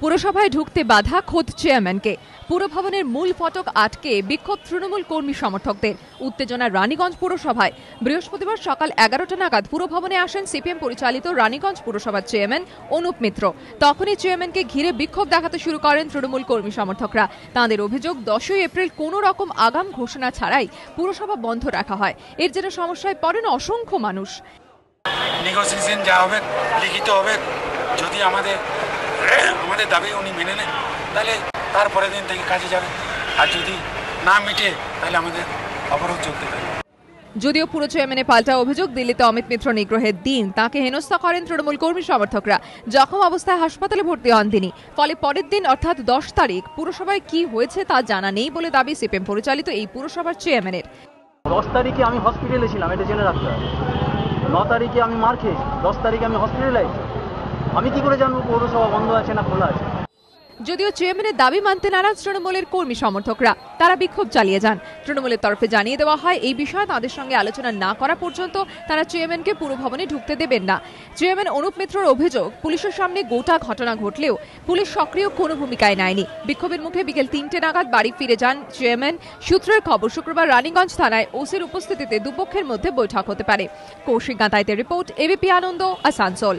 পুরসভায় ঢুকতে বাধা খোদ চেয়ারম্যানকে। পুরভবনের মূল ফটক আটকে বিক্ষোভ তৃণমূল কর্মী সমর্থকদের। উত্তেজনা রানীগঞ্জ পুরসভায়। বৃহস্পতিবার সকাল 11টা নাগাদ পুরভবনে আসেন সিপিএম পরিচালিত রানীগঞ্জ পুরসভার চেয়ারম্যান অনুপ মিত্র। তখনই চেয়ারম্যানকে ঘিরে বিক্ষোভ দেখাতে শুরু করেন তৃণমূল কর্মী সমর্থকরা। তাঁদের অভিযোগ, 10ই এপ্রিল কোনো রকম আগাম ঘোষণা ছাড়াই পুরসভা বন্ধ রাখা হয়। এর জেরে সমস্যায় পড়েন অসংখ্য মানুষ। নেগোসিয়েশন যা হবে লিখিত হবে, যদি আমাদের দাবি উনি মেনে নেন তাহলে তারপরের দিন থেকে কাজে যাবে, আর যদি না মিটে তাহলে আমাদের অবরোধ চলতে থাকবে। যদিও পুরো চেয়ারম্যানের পাল্টা অভিযোগ, দিল্লিতে অমিত মিত্র নিগ্রহের দিন তাকে হেনস্থা করেন তৃণমূল কর্মী সমর্থকরা। জখম অবস্থায় হাসপাতালে ভর্তি হন তিনি। ফলে পরের দিন অর্থাৎ 10 তারিখ পুরসভায় কি হয়েছে তা জানা নেই বলে দাবি সিপিএম পরিচালিত এই পুরসভার চেয়ারম্যানের। 10 তারিখে আমি হসপিটালে ছিলাম, এটা জেনে রাখতে হবে। 9 তারিখে আমি মার খেয়েছি, 10 তারিখে আমি হসপিটালে আছি। আমি কি করে জানবো পৌরসভা বন্ধ আছে না খোলা আছে? যদিও চেয়ারম্যানের দাবি মানতে নারাজ তৃণমূলের কর্মী সমর্থকরা, তারা বিক্ষোভ চালিয়ে যান। তৃণমূলের তরফে জানিয়ে দেওয়া হয়, এই বিষয়ে তাদের সঙ্গে আলোচনা না করা পর্যন্ত তারা চেয়ারম্যানকে পুরভবনে ঢুকতে দেবেন না। চেয়ারম্যান অনুপ মিত্রর অভিযোগ, পুলিশের সামনে গোটা ঘটনা ঘটলেও পুলিশ সক্রিয় কোনো ভূমিকায় নেয়নি। বিক্ষোভের মুখে বিকেল 3টে নাগাদ বাড়ি ফিরে যান চেয়ারম্যান। সূত্রের খবর, শুক্রবার রানীগঞ্জ থানায় ওসির উপস্থিতিতে দুপক্ষের মধ্যে বৈঠক হতে পারে। কৌশিক গাঁতাইতের রিপোর্ট, এবিপি আনন্দ, আসানসোল।